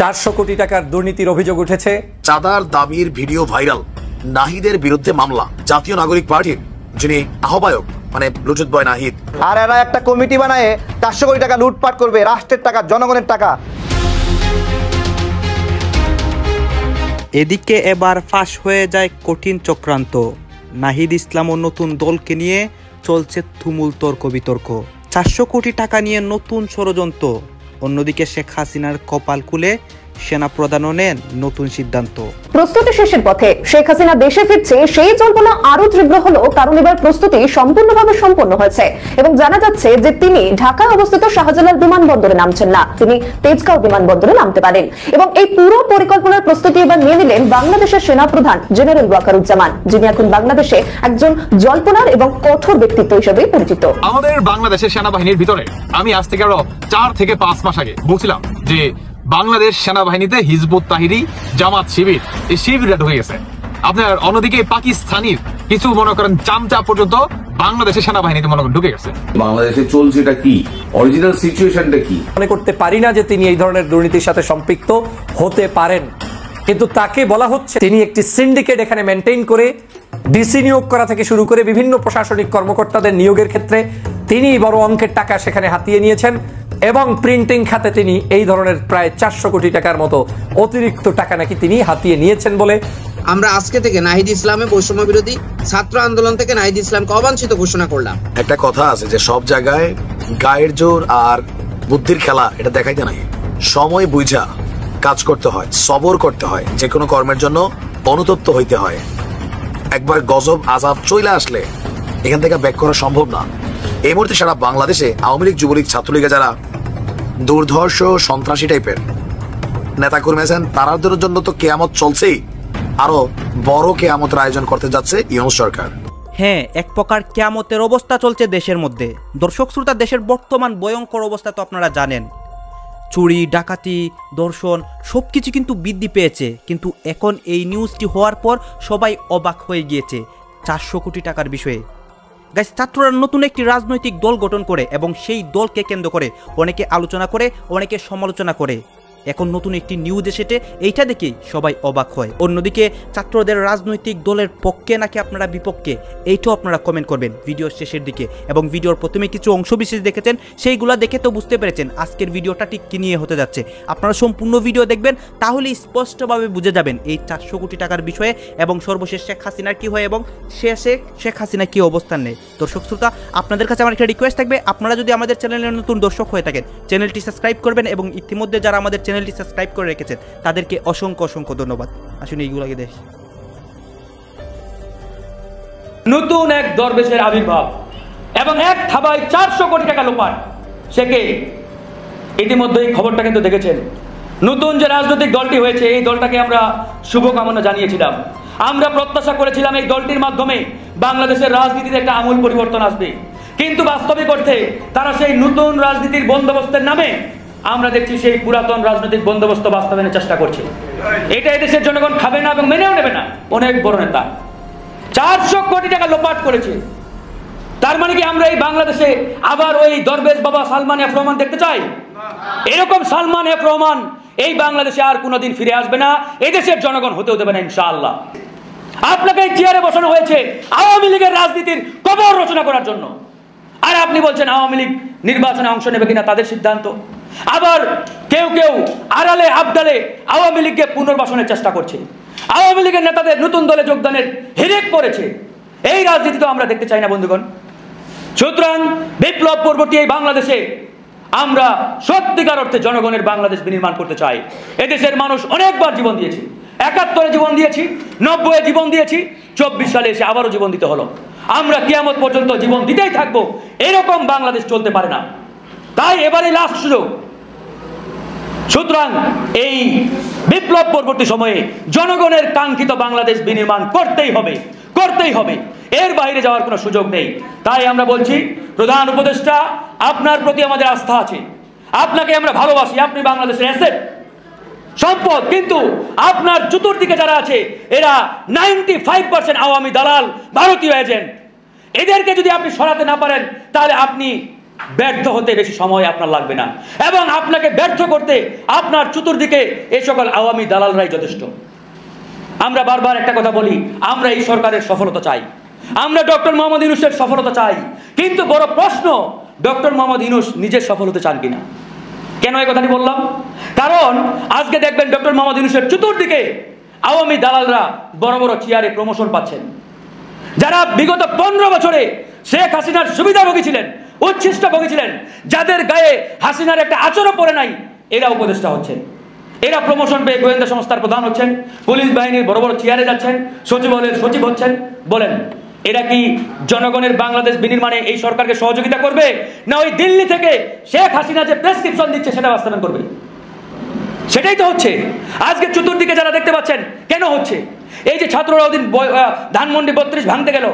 400 কোটি টাকার দুর্নীতির অভিযোগ উঠেছে। চাঁদার দাবির ভিডিও ভাইরাল, নাহিদের বিরুদ্ধে মামলা। জাতীয় নাগরিক পার্টির যিনি আহ্বায়ক মানে লুটুত বয় নাহিদ, আর এরা একটা কমিটি বানায় 400 কোটি টাকা লুটপাট করবে, রাষ্ট্রের টাকা, জনগণের টাকা। এদিকে এবার ফাঁস হয়ে যায় কঠিন চক্রান্ত। নাহিদ ইসলাম ও নতুন দলকে নিয়ে চলছে তুমুল তর্ক বিতর্ক। 400 কোটি টাকা নিয়ে নতুন ষড়যন্ত্র। অন্যদিকে শেখ হাসিনার কপাল খুলে সেনা প্রধানও নেন নতুন সিদ্ধান্ত। প্রস্তুতি শেষের পথে, শেখ হাসিনা দেশে ফিরছে, সেই জল্পনা আরো তীব্র হলো কারণ এবার প্রস্তুতি সম্পূর্ণভাবে সম্পন্ন হয়েছে এবং জানা যাচ্ছে যে তিনি ঢাকা অবস্থিত শাহজালাল বিমানবন্দরে নামছেন না, তিনি তেজগাঁও বিমানবন্দরে নামতে পারেন। এবং এই পুরো পরিকল্পনার প্রস্তুতি এবার নিয়ে নিলেন বাংলাদেশের সেনাপ্রধান জেনারেল ওয়াকারুজ্জামান, যিনি এখন বাংলাদেশে একজন জল্পনার এবং কঠোর ব্যক্তিত্ব হিসেবে পরিচিত। আমাদের বাংলাদেশের সেনাবাহিনীর ভিতরে আমি আজ থেকে আরো 4 থেকে 5 মাস আগে বলছিলাম যে বাংলাদেশ সেনাবাহিনীতে হিজবুত তাহরির, জামাত শিবির, এই শিবিরটা ঢুকে গেছে। আপনার অন্যদিকে পাকিস্তানির কিছু মনে করেন চামচা পর্যন্ত বাংলাদেশের সেনাবাহিনীতে মনে করেন ঢুকে গেছে। বাংলাদেশে চলছেটা কি, অরিজিনাল সিচুয়েশনটা কি? মনে করতে পারি না যে তিনি এই ধরনের দুর্নীতির সাথে সম্পৃক্ত হতে পারেন, কিন্তু তাকে বলা হচ্ছে তিনি একটি সিন্ডিকেট এখানে মেনটেইন করে ডিসি নিয়োগ করা থেকে শুরু করে বিভিন্ন প্রশাসনিক কর্মকর্তাদের নিয়োগের ক্ষেত্রে তিনি বড় অঙ্কের টাকা সেখানে হাতিয়ে নিয়েছেন এবং প্রিন্টিং খাতে তিনি এই ধরনের প্রায় 400 কোটি টাকার মতো অতিরিক্ত টাকা নাকি তিনি হাতিয়ে নিয়েছেন বলে। আমরা আজকে থেকে নাহিদ ইসলামে বৈষম্য বিরোধী ছাত্র আন্দোলন থেকে নাহিদ ইসলামকে অবাঞ্ছিত ঘোষণা করলাম। একটা কথা আছে যে সব জায়গায় গায়ের জোর আর বুদ্ধির খেলা এটা দেখাইতে নাই। সময় বুঝা কাজ করতে হয়, সবর করতে হয়, যে কোনো কর্মের জন্য অনুতপ্ত হইতে হয়। একবার গজব আজাব চলে আসলে এখান থেকে ব্যাক করা সম্ভব না। এই মুহূর্তে সারা বাংলাদেশে আওয়ামী লীগ, যুবলীগ, ছাত্রলীগে যারা দুর্ধর্ষ সন্ত্রাসী টাইপের নেতাকর্মী আছেন তাদের জন্য তো কেয়ামত চলছেই, আরো বড় কেয়ামতের আয়োজন করতে যাচ্ছে ইউনূস সরকার। হ্যাঁ, এক প্রকার কেয়ামতের অবস্থা চলছে দেশের মধ্যে। দর্শক শ্রোতা, দেশের বর্তমান ভয়ঙ্কর অবস্থা তো আপনারা জানেন। চুরি, ডাকাতি, ধর্ষণ সবকিছু কিন্তু বৃদ্ধি পেয়েছে। কিন্তু এখন এই নিউজটি হওয়ার পর সবাই অবাক হয়ে গিয়েছে 400 কোটি টাকার বিষয়ে। গাইস, ছাত্ররা নতুন একটি রাজনৈতিক দল গঠন করে এবং সেই দলকে কেন্দ্র করে অনেকে আলোচনা করে, অনেকে সমালোচনা করে। এখন নতুন একটি নিউজ এসেছে, এইটা দেখেই সবাই অবাক হয়। অন্যদিকে ছাত্রদের রাজনৈতিক দলের পক্ষে নাকি আপনারা বিপক্ষে, এইটাও আপনারা কমেন্ট করবেন ভিডিওর শেষের দিকে। এবং ভিডিওর প্রথমে কিছু অংশবিশেষ দেখেছেন, সেইগুলো দেখে তো বুঝতে পেরেছেন আজকের ভিডিওটা ঠিক কী নিয়ে হতে যাচ্ছে। আপনারা সম্পূর্ণ ভিডিও দেখবেন, তাহলে স্পষ্টভাবে বুঝে যাবেন এই 400 কোটি টাকার বিষয়ে এবং সর্বশেষ শেখ হাসিনার কী হয় এবং শেখ হাসিনা কী অবস্থান নেয়। দর্শক শ্রোতা, আপনাদের কাছে আমার একটা রিকোয়েস্ট থাকবে, আপনারা যদি আমাদের চ্যানেলের নতুন দর্শক হয়ে থাকেন চ্যানেলটি সাবস্ক্রাইব করবেন এবং ইতিমধ্যে যারা আমাদের চ্যানেলটি সাবস্ক্রাইব করে রেখেছেন তাদেরকে অসংখ্য অসংখ্য ধন্যবাদ। আসুন এইগুলোকে দেখি। নতুন এক দরবেশের আবির্ভাব এবং এক থাবায় 400 কোটি টাকা লোপাট। সেকে ইতিমধ্যেই খবরটা কিন্তু দেখেছেন। নতুন যে রাজনৈতিক দলটি হয়েছে, এই দলটাকে আমরা শুভকামনা জানিয়েছিলাম। আমরা প্রত্যাশা করেছিলাম এই দলটির মাধ্যমে বাংলাদেশের রাজনীতিতে একটা আমূল পরিবর্তন আসবে, কিন্তু বাস্তবিক অর্থে তারা সেই নতুন রাজনীতির বন্দোবস্তের নামে আমরা দেখছি সেই পুরাতন রাজনৈতিক বন্দোবস্ত বাস্তবায়নের চেষ্টা করছে। এটা এদেশের জনগণ খাবে না এবং মেনেও নেবে না। অনেক বড় নেতা 400 কোটি টাকা লোপাট করেছে। তার মানে কি আমরা এই বাংলাদেশে আবার ওই দরবেশ বাবা সালমান এফ রহমান দেখতে চাই? এরকম সালমান এফ রহমান এই বাংলাদেশে আর কোনোদিন ফিরে আসবে না, এদেশের জনগণ হতেও দেবে না ইনশাআল্লাহ। আপনাকে এই চেয়ারে বসানো হয়েছে আওয়ামী লীগের রাজনীতির কবর রচনা করার জন্য, আর আপনি বলছেন আওয়ামী লীগ নির্বাচনে অংশ নেবে কিনা তাদের সিদ্ধান্ত। আবার কেউ কেউ আড়ালে আবদালে আওয়ামী লীগকে পুনর্বাসনের চেষ্টা করছে, আওয়ামী লীগের নেতাদের নতুন দলে যোগদানের হিড়িক পড়েছে। এই রাজনীতি তো আমরা দেখতে চাই না বন্ধুগণ। সুতরাং বিপ্লব পরবর্তী এই বাংলাদেশে আমরা সত্যিকার অর্থে জনগণের বাংলাদেশ বিনির্মাণ করতে চাই। এদেশের মানুষ অনেকবার জীবন দিয়েছি, 71-এ জীবন দিয়েছি, 90-এ জীবন দিয়েছি, 24 সালে এসে আবারও জীবন দিতে হলো। আমরা কিয়ামত পর্যন্ত জীবন দিতেই থাকবো। এরকম বাংলাদেশ চলতে পারে না। তাই এবারে লাস্ট সুযোগ। সুতরাং এই বিপ্লব পরবর্তী সময়ে জনগণের কাঙ্ক্ষিত বাংলাদেশ বিনির্মাণ করতেই হবে, করতেই হবে। এর বাইরে যাওয়ার কোনো সুযোগ নেই। তাই আমরা বলছি, প্রধান উপদেষ্টা, আপনার প্রতি আমাদের আস্থা আছে, আপনাকে আমরা ভালোবাসি, আপনি বাংলাদেশের অ্যাসেট, সম্পদ। কিন্তু আপনার চতুর্দিকে যারা আছে এরা 95% আওয়ামী দালাল, ভারতীয় এজেন্ট। এদেরকে যদি আপনি সরাতে না পারেন তাহলে আপনি ব্যর্থ হতে বেশি সময় আপনার লাগবে না, এবং আপনাকে ব্যর্থ করতে আপনার চতুর্দিকে এই সকল আওয়ামী দালালরাই যথেষ্ট। আমরা বারবার একটা কথা বলি, আমরা এই সরকারের সফলতা চাই, আমরা ডক্টর মোহাম্মদ ইউনূসের সফলতা চাই, কিন্তু বড় প্রশ্ন ডক্টর মোহাম্মদ ইউনূস নিজের সফল হতে চান কিনা। কেন এই কথাটি বললাম? কারণ আজকে দেখবেন ডক্টর মোহাম্মদ ইউনূসের চতুর্দিকে আওয়ামী দালালরা বড় বড় চেয়ারে প্রমোশন পাচ্ছেন। যারা বিগত 15 বছরে শেখ হাসিনার সুবিধাভোগী ছিলেন, উচ্ছিষ্টভোগী ছিলেন, যাদের গায়ে হাসিনার একটা আচরও পড়ে নাই, এরা উপদেষ্টা হচ্ছেন, এরা প্রমোশন পেয়ে গোয়েন্দা সংস্থার প্রধান হচ্ছেন, পুলিশ বাহিনীর বড় বড় চেয়ারে যাচ্ছেন, সচিবালয়ের সচিব হচ্ছেন। বলেন, এরা কি জনগণের বাংলাদেশ বিনির্মাণে এই সরকারকে সহযোগিতা করবে, না ওই দিল্লি থেকে শেখ হাসিনা যে প্রেসক্রিপশন দিচ্ছে সেটা বাস্তবায়ন করবে? সেটাই তো হচ্ছে। আজকে চতুর্দিকে যারা দেখতে পাচ্ছেন কেন হচ্ছে, এই যে ছাত্ররা ওদিন ধানমন্ডি 32 ভাঙতে গেল,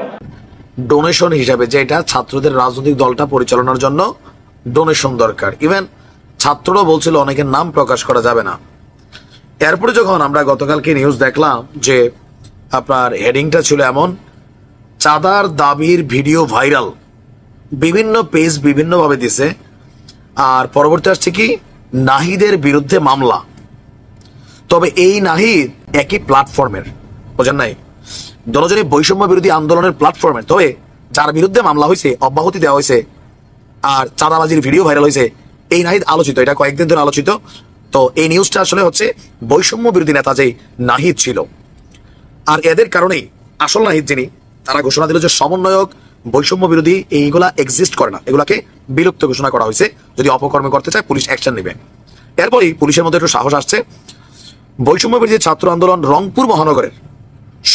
ডোনেশন হিসাবে, যেটা ছাত্রদের রাজনৈতিক দলটা পরিচালনার জন্য ডোনেশন দরকার। ইভেন ছাত্ররা বলছিল অনেকের নাম প্রকাশ করা যাবে না। এরপরে যখন আমরা গতকালকে নিউজ দেখলাম যে আপনার হেডিংটা ছিল এমন, চাঁদার দাবির ভিডিও ভাইরাল, বিভিন্ন পেজ বিভিন্নভাবে দিছে, আর পরবর্তী আসছে কি নাহিদের বিরুদ্ধে মামলা। তবে এই নাহিদ একই প্ল্যাটফর্মের, বোঝেন নাই, দলজনী বৈষম্য বিরোধী আন্দোলনের প্ল্যাটফর্মের। তবে যার বিরুদ্ধে মামলা হয়েছে, অব্যাহতি দেওয়া হয়েছে আর চাঁদাবাজির ভিডিও ভাইরাল হয়েছে, এই নাহিদ আলোচিত, এটা কয়েকদিন ধরে আলোচিত। তো এই নিউজটা আসলে হচ্ছে বৈষম্য বিরোধী নেতা যে নাহিদ ছিল, আর এদের কারণেই আসল নাহিদ যিনি, তারা ঘোষণা দিল যে সমন্বয়ক, বৈষম্য বিরোধী এইগুলা এক্সিস্ট করে না, এগুলাকে বিলুপ্ত ঘোষণা করা হয়েছে, যদি অপকর্মে করতে চায় পুলিশ অ্যাকশন নেবে। এরপরই পুলিশের মধ্যে একটু সাহস আসছে। বৈষম্য বিরোধী ছাত্র আন্দোলন রংপুর মহানগরের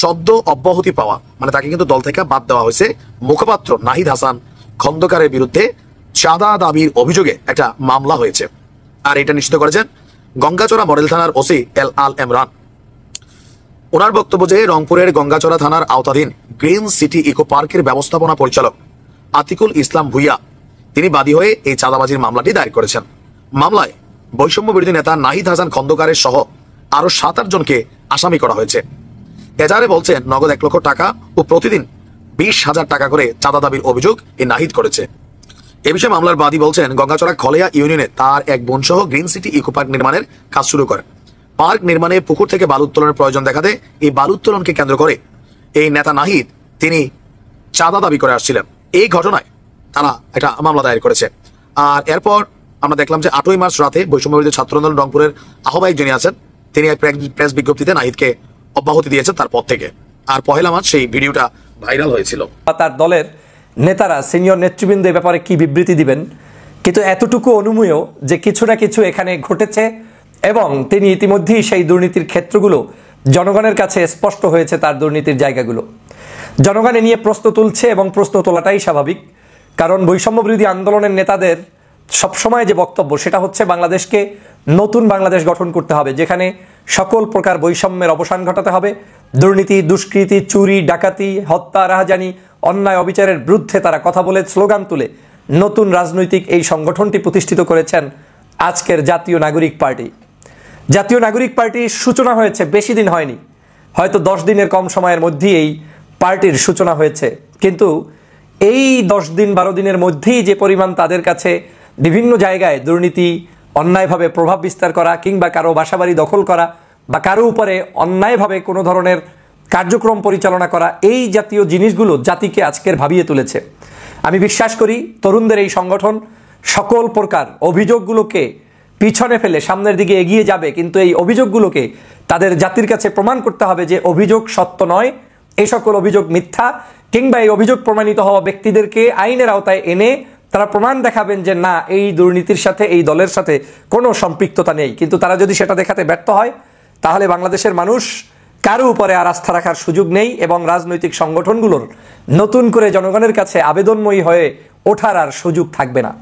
সদ্য অব্যাহতি পাওয়া, মানে তাকে কিন্তু দল থেকে বাদ দেওয়া হয়েছে, মুখপাত্র নাহিদ হাসান খন্দকারের বিরুদ্ধে চাঁদা দাবির অভিযোগে একটা মামলা হয়েছে। আর এটা নিশ্চিত করেছেন গঙ্গাচড়া মডেল থানার ওসি এল আল এমরান। ওনার বক্তব্য যে রংপুরের গঙ্গাচড়া থানার আওতাধীন গ্রিন সিটি ইকো পার্কের ব্যবস্থাপনা পরিচালক আতিকুল ইসলাম ভুইয়া, তিনি বাদী হয়ে এই চাঁদাবাজির মামলাটি দায়ের করেছেন। মামলায় বৈষম্য বিরোধী নেতা নাহিদ হাসান খন্দকারের সহ আরো 7-8 জনকে আসামি করা হয়েছে। এজাহারে বলছেন নগদ 1 লক্ষ টাকা ও প্রতিদিন 20,000 টাকা করে চাঁদা দাবির অভিযোগ এই নাহিদ করেছে। এ বিষয়ে মামলার বাদী বলছেন গঙ্গাচড়া খলেয়া ইউনিয়নে তার এক বোন সহ গ্রিন সিটি ইকো পার্ক নির্মাণের কাজ শুরু করেন। পার্ক নির্মাণে পুকুর থেকে বালু উত্তোলনের প্রয়োজন দেখাতে এই বালু উত্তোলনকে কেন্দ্র করে এই নেতা নাহিদ তিনি চাঁদা দাবি করে আসছিলেন। এই ঘটনায় তারা একটা মামলা দায়ের করেছে। আর এরপর আমরা দেখলাম যে 8ই মার্চ রাতে বৈষম্য বিরোধী ছাত্র আন্দোলন রংপুরের আহ্বায়ক যিনি আছেন, তিনি এক প্রেস বিজ্ঞপ্তিতে নাহিদকে অব্যাহতি দিয়েছেন তারপর থেকে। আর 1 মার্চ সেই ভিডিওটা ভাইরাল হয়েছিল। তার দলের নেতারা, সিনিয়র নেতৃবৃন্দ এ ব্যাপারে কি বিবৃতি দিবেন, কিন্তু এতটুকু অনুমেয় যে কিছু না কিছু এখানে ঘটেছে এবং তিনি ইতিমধ্যেই সেই দুর্নীতির ক্ষেত্রগুলো জনগণের কাছে স্পষ্ট হয়েছে, তার দুর্নীতির জায়গাগুলো জনগণ নিয়ে প্রশ্ন তুলছে এবং প্রশ্ন তোলাটাই স্বাভাবিক। কারণ বৈষম্য বিরোধী আন্দোলনের নেতাদের সবসময় যে বক্তব্য সেটা হচ্ছে বাংলাদেশকে নতুন বাংলাদেশ গঠন করতে হবে, যেখানে সকল প্রকার বৈষম্যের অবসান ঘটাতে হবে, দুর্নীতি, দুষ্কৃতি, চুরি, ডাকাতি, হত্যা, রাহাজানি, অন্যায় অবিচারের বিরুদ্ধে তারা কথা বলে স্লোগান তুলে নতুন রাজনৈতিক এই সংগঠনটি প্রতিষ্ঠিত করেছেন আজকের জাতীয় নাগরিক পার্টি। জাতীয় নাগরিক পার্টির সূচনা হয়েছে, বেশি দিন হয়নি, হয়তো 10 দিনের কম সময়ের মধ্যেই এই পার্টির সূচনা হয়েছে। কিন্তু এই 10 দিন 12 দিনের মধ্যেই যে পরিমাণ তাদের কাছে বিভিন্ন জায়গায় দুর্নীতি, অন্যায়ভাবে প্রভাব বিস্তার করা কিংবা কারো বাসাবাড়ি দখল করা বা কারো উপরে অন্যায়ভাবে কোনো ধরনের কার্যক্রম পরিচালনা করা, এই জাতীয় জিনিসগুলো জাতিকে আজকের ভাবিয়ে তুলেছে। আমি বিশ্বাস করি তরুণদের এই সংগঠন সকল প্রকার অভিযোগগুলোকে পিছনে ফেলে সামনের দিকে এগিয়ে যাবে, কিন্তু এই অভিযোগগুলোকে তাদের জাতির কাছে প্রমাণ করতে হবে যে অভিযোগ সত্য নয়, এই সকল অভিযোগ মিথ্যা, কিংবা এই অভিযোগ প্রমাণিত হওয়া ব্যক্তিদেরকে আইনের আওতায় এনে তারা প্রমাণ দেখাবেন যে না, এই দুর্নীতির সাথে এই দলের সাথে কোনো সম্পৃক্ততা নেই। কিন্তু তারা যদি সেটা দেখাতে ব্যর্থ হয় তাহলে বাংলাদেশের মানুষ কারো উপরে আর আস্থা রাখার সুযোগ নেই এবং রাজনৈতিক সংগঠনগুলোর নতুন করে জনগণের কাছে আবেদনময়ী হয়ে ওঠার আর সুযোগ থাকবে না।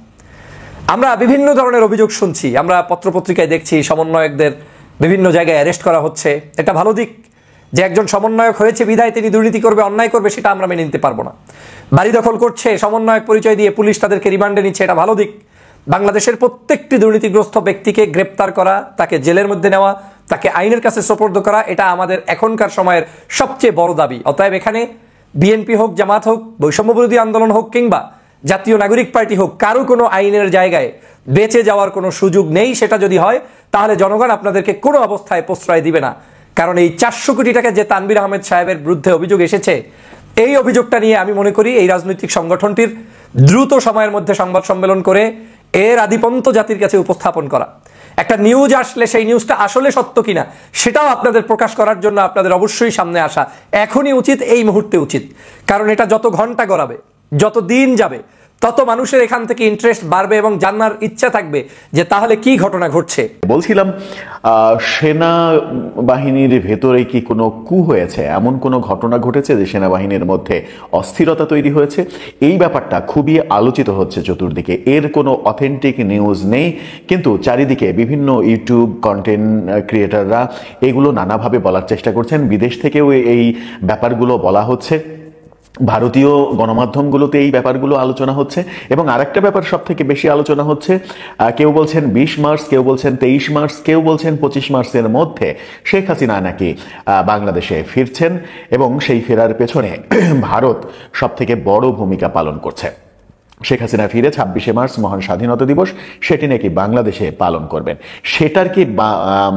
আমরা বিভিন্ন ধরনের অভিযোগ শুনছি, আমরা পত্রপত্রিকায় দেখছি সমন্বয়কদের বিভিন্ন জায়গায় অ্যারেস্ট করা হচ্ছে। এটা ভালো দিক যে একজন সমন্বয়ক হয়েছে বিধায় তিনি দুর্নীতি করবে, অন্যায় করবে, সেটা আমরা মেনে নিতে পারবো না। বাড়ি দখল করছে, সমন্বয়ক পরিচয় দিয়ে পুলিশ তাদেরকে রিমান্ডে নিচ্ছে, এটা ভালো দিক। বাংলাদেশের প্রত্যেকটি দুর্নীতিগ্রস্ত ব্যক্তিকে গ্রেপ্তার করা, তাকে জেলের মধ্যে নেওয়া, তাকে আইনের কাছে সোপর্দ করা, এটা আমাদের এখনকার সময়ের সবচেয়ে বড় দাবি। অতএব এখানে বিএনপি হোক, জামাত হোক, বৈষম্য বিরোধী আন্দোলন হোক কিংবা জাতীয় নাগরিক পার্টি হোক, কারো কোনো আইনের জায়গায় বেঁচে যাওয়ার কোনো সুযোগ নেই। সেটা যদি হয় তাহলে জনগণ আপনাদেরকে কোনো অবস্থায় প্রশ্রয় দিবে না। কারণ এই 400 কোটি টাকা যে তানভীর আহমেদ সাহেবের বিরুদ্ধে অভিযোগ এসেছে, এই অভিযোগটা নিয়ে আমি মনে করি এই রাজনৈতিক সংগঠনটির দ্রুত সময়ের মধ্যে সংবাদ সম্মেলন করে এর আদিপন্ত জাতির কাছে উপস্থাপন করা, একটা নিউজ আসলে সেই নিউজটা আসলে সত্য কিনা সেটাও আপনাদের প্রকাশ করার জন্য আপনাদের অবশ্যই সামনে আসা এখনই উচিত, এই মুহূর্তে উচিত। কারণ এটা যত ঘন্টা গড়াবে, যত দিন যাবে, তত মানুষের এখান থেকে ইন্টারেস্ট বাড়বে এবং জানার ইচ্ছা থাকবে যে তাহলে কি ঘটনা ঘটছে। বলছিলাম সেনাবাহিনীর ভেতরে কি কোনো কু হয়েছে, এমন কোনো ঘটনা ঘটেছে যে সেনাবাহিনীর মধ্যে অস্থিরতা তৈরি হয়েছে? এই ব্যাপারটা খুবই আলোচিত হচ্ছে চতুর্দিকে। এর কোনো অথেন্টিক নিউজ নেই, কিন্তু চারিদিকে বিভিন্ন ইউটিউব কন্টেন্ট ক্রিয়েটাররা এগুলো নানাভাবে বলার চেষ্টা করছেন। বিদেশ থেকেও এই ব্যাপারগুলো বলা হচ্ছে, ভারতীয় গণমাধ্যমগুলোতে এই ব্যাপারগুলো আলোচনা হচ্ছে। এবং আরেকটা ব্যাপার সব থেকে বেশি আলোচনা হচ্ছে, কেউ বলছেন 20 মার্চ, কেউ বলছেন 23 মার্চ, কেউ বলছেন 25 মার্চের মধ্যে শেখ হাসিনা নাকি বাংলাদেশে ফিরছেন এবং সেই ফেরার পেছনে ভারত সব থেকে বড় ভূমিকা পালন করছে। শেখ হাসিনা ফিরে 26শে মার্চ মহান স্বাধীনতা দিবস সেটি নাকি বাংলাদেশে পালন করবেন। সেটার কি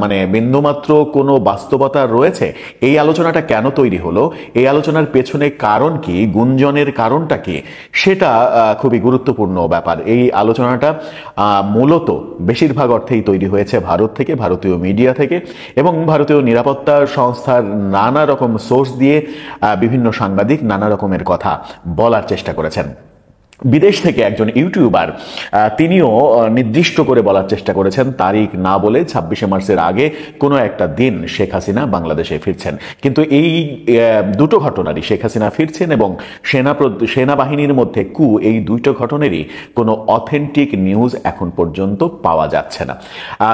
মানে বিন্দুমাত্র কোনো বাস্তবতা রয়েছে? এই আলোচনাটা কেন তৈরি হলো, এই আলোচনার পেছনে কারণ কি, গুঞ্জনের কারণটা কি, সেটা খুবই গুরুত্বপূর্ণ ব্যাপার। এই আলোচনাটা মূলত বেশিরভাগ অর্থেই তৈরি হয়েছে ভারত থেকে, ভারতীয় মিডিয়া থেকে এবং ভারতীয় নিরাপত্তা সংস্থার নানা রকম সোর্স দিয়ে বিভিন্ন সাংবাদিক নানা রকমের কথা বলার চেষ্টা করেছেন। বিদেশ থেকে একজন ইউটিউবার তিনিও নির্দিষ্ট করে বলার চেষ্টা করেছেন তারিখ না বলে 26শে মার্চের আগে কোনো একটা দিন শেখ হাসিনা বাংলাদেশে ফিরছেন। কিন্তু এই দুটো ঘটনারই, শেখ হাসিনা ফিরছেন এবং সেনাবাহিনীর মধ্যে কু, এই দুটো ঘটনারই কোনো অথেন্টিক নিউজ এখন পর্যন্ত পাওয়া যাচ্ছে না।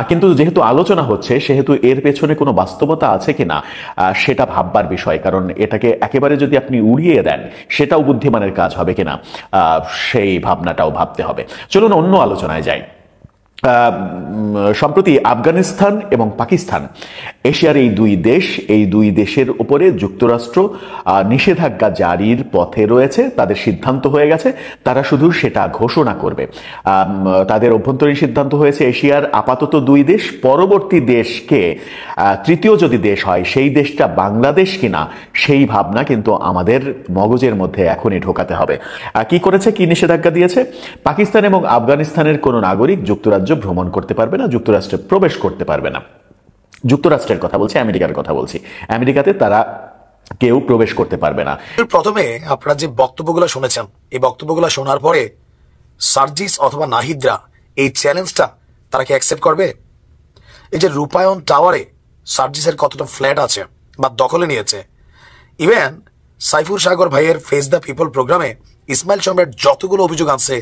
কিন্তু যেহেতু আলোচনা হচ্ছে সেহেতু এর পেছনে কোনো বাস্তবতা আছে কিনা সেটা ভাববার বিষয়। কারণ এটাকে একেবারে যদি আপনি উড়িয়ে দেন সেটাও বুদ্ধিমানের কাজ হবে কিনা সেই ভাবনাটাও ভাবতে হবে। চলুন অন্য আলোচনায় যাই। সম্প্রতি আফগানিস্তান এবং পাকিস্তান, এশিয়ার এই দুই দেশের উপরে যুক্তরাষ্ট্র নিষেধাজ্ঞা জারির পথে রয়েছে। তাদের সিদ্ধান্ত হয়ে গেছে, তারা শুধু সেটা ঘোষণা করবে। তাদের অভ্যন্তরীণ সিদ্ধান্ত হয়েছে এশিয়ার আপাতত 2 দেশ, পরবর্তী দেশকে তৃতীয় যদি দেশ হয় সেই দেশটা বাংলাদেশ কিনা সেই ভাবনা কিন্তু আমাদের মগজের মধ্যে এখনই ঢোকাতে হবে। কি করেছে, কি নিষেধাজ্ঞা দিয়েছে? পাকিস্তান এবং আফগানিস্তানের কোনো নাগরিক যুক্তরাজ্য ভ্রমণ করতে পারবে না, যুক্তরাষ্ট্রে প্রবেশ করতে পারবে না। যুক্তরাষ্ট্রের কথা বলছি, আমেরিকার কথা বলছি। আমেরিকাতে তারা কেউ প্রবেশ করতে পারবে না। প্রথমে আপনারা যে বক্তব্যগুলো শুনেছেন, এই বক্তব্যগুলো শোনার পরে সার্জিস অথবা নাহিদরা এই চ্যালেঞ্জটা তারা কি অ্যাকসেপ্ট করবে? এই যে রূপায়ণ টাওয়ারে সার্জিসের কতটা ফ্ল্যাট আছে বা দখলে নিয়েছে, ইভেন সাইফুর সাগর ভাইয়ের ফেস দ্য পিপল প্রোগ্রামে ইসমাইল সম্রাট যতগুলো অভিযোগ আছে,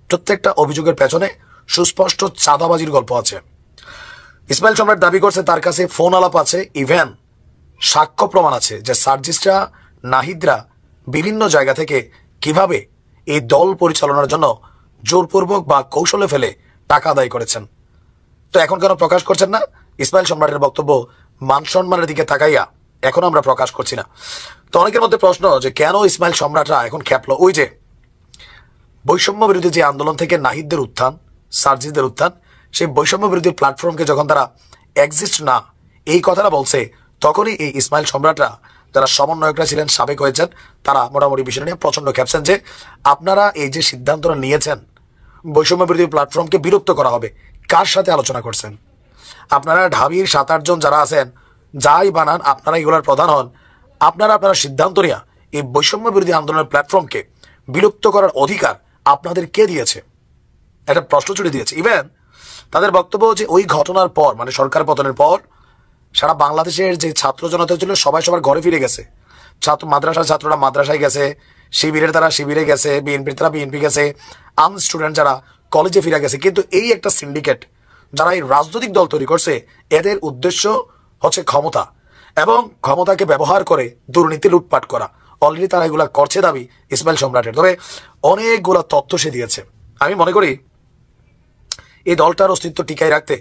প্রত্যেকটা অভিযোগের পেছনে সুস্পষ্ট চাঁদাবাজির গল্প আছে। ইসমাইল সম্রাট দাবি করছে তার কাছে ফোন আলাপ আছে, ইভেন সাক্ষ্য প্রমাণ আছে যে সার্জিসরা, নাহিদরা বিভিন্ন জায়গা থেকে কিভাবে এই দল পরিচালনার জন্য জোরপূর্বক বা কৌশলে ফেলে টাকা আদায় করেছেন। তো এখন কেন প্রকাশ করছেন না? ইসমাইল সম্রাটের বক্তব্য মান সম্মানের দিকে তাকাইয়া এখন আমরা প্রকাশ করছি না। তো অনেকের মধ্যে প্রশ্ন যে কেন ইসমাইল সম্রাটরা এখন খেপলো? ওই যে বৈষম্য বিরোধী যে আন্দোলন থেকে নাহিদদের উত্থান, সার্জিসদের উত্থান, সেই বৈষম্য বিরোধী প্ল্যাটফর্মকে যখন তারা এক্সিস্ট না এই কথাটা বলছে, তখনই এই ইসমাইল সম্রাটরা যারা সমন্বয়করা ছিলেন, সাবেক হয়েছেন, তারা মোটামুটি বিষয় নিয়ে প্রচন্ড খেপছেন যে আপনারা এই যে সিদ্ধান্তটা নিয়েছেন বৈষম্য বিরোধী প্ল্যাটফর্মকে বিরক্ত করা হবে, কার সাথে আলোচনা করছেন? আপনারা ঢাবির 7-8 জন যারা আছেন, যাই বানান, আপনারা এগুলোর প্রধান হন, আপনারা সিদ্ধান্ত নেওয়া এই বৈষম্য বিরোধী আন্দোলনের প্ল্যাটফর্মকে বিলুপ্ত করার অধিকার আপনাদের কে দিয়েছে? একটা প্রশ্ন ছুড়ে দিয়েছে। ইভেন তাদের বক্তব্য যে ওই ঘটনার পর, মানে সরকার পতনের পর, সারা বাংলাদেশের যে ছাত্র জনতা ছিল সবাই সবার ঘরে ফিরে গেছে। মাদ্রাসার ছাত্ররা মাদ্রাসায় গেছে, শিবিরের তারা শিবিরে গেছে, বিএনপির তারা বিএনপি গেছে, আর্ম স্টুডেন্ট যারা কলেজে ফিরে গেছে। কিন্তু এই একটা সিন্ডিকেট যারা এই রাজনৈতিক দল তৈরি করছে, এদের উদ্দেশ্য হচ্ছে ক্ষমতা এবং ক্ষমতাকে ব্যবহার করে দুর্নীতি লুটপাট করা। অলরেডি তারা এগুলা করছে দাবি ইসমাইল সম্রাটের। তবে অনেকগুলা তথ্য সে দিয়েছে। আমি মনে করি এই দলটার অস্তিত্ব টিকায় রাখতে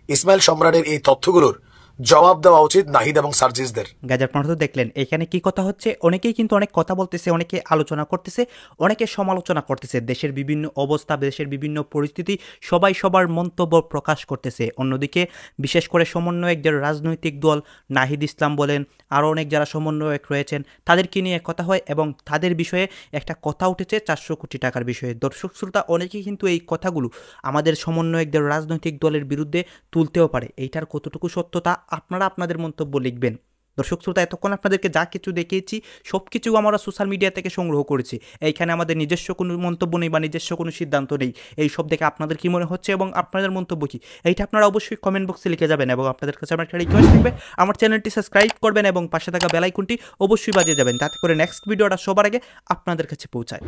ইসমাইল সম্রাটের এই তথ্যগুলোর জবাব দেওয়া উচিত নাহিদ এবং সার্জিসদের। গাজার আপনারা তো দেখলেন এখানে কি কথা হচ্ছে, অনেকেই কিন্তু অনেক কথা বলতেছে, অনেকে আলোচনা করতেছে, অনেকে সমালোচনা করতেছে, দেশের বিভিন্ন অবস্থা, দেশের বিভিন্ন পরিস্থিতি, সবাই সবার মন্তব্য প্রকাশ করতেছে। অন্যদিকে বিশেষ করে সমন্বয়কদের রাজনৈতিক দল নাহিদ ইসলাম বলেন, আরও অনেক যারা সমন্বয়ক রয়েছেন তাদেরকে নিয়ে কথা হয় এবং তাদের বিষয়ে একটা কথা উঠেছে 400 কোটি টাকার বিষয়ে। দর্শক শ্রোতা, অনেকেই কিন্তু এই কথাগুলো আমাদের সমন্বয়কদের রাজনৈতিক দলের বিরুদ্ধে তুলতেও পারে। এইটার কতটুকু সত্যতা আপনারা আপনাদের মন্তব্য লিখবেন। দর্শক শ্রোতা, এতক্ষণ আপনাদেরকে যা কিছু দেখিয়েছি সব কিছু আমরা সোশ্যাল মিডিয়া থেকে সংগ্রহ করেছি। এইখানে আমাদের নিজস্ব কোনো মন্তব্য নেই বা নিজস্ব কোনো সিদ্ধান্ত নেই। এই সব দেখে আপনাদের কি মনে হচ্ছে এবং আপনাদের মন্তব্য কি, এইটা আপনারা অবশ্যই কমেন্ট বক্সে লিখে যাবেন। এবং আপনাদের কাছে আমার একটা রিকোয়েস্ট থাকবে, আমার চ্যানেলটি সাবস্ক্রাইব করবেন এবং পাশে থাকা বেল আইকনটি অবশ্যই বাজিয়ে যাবেন, যাতে করে নেক্সট ভিডিওটা সবার আগে আপনাদের কাছে পৌঁছায়।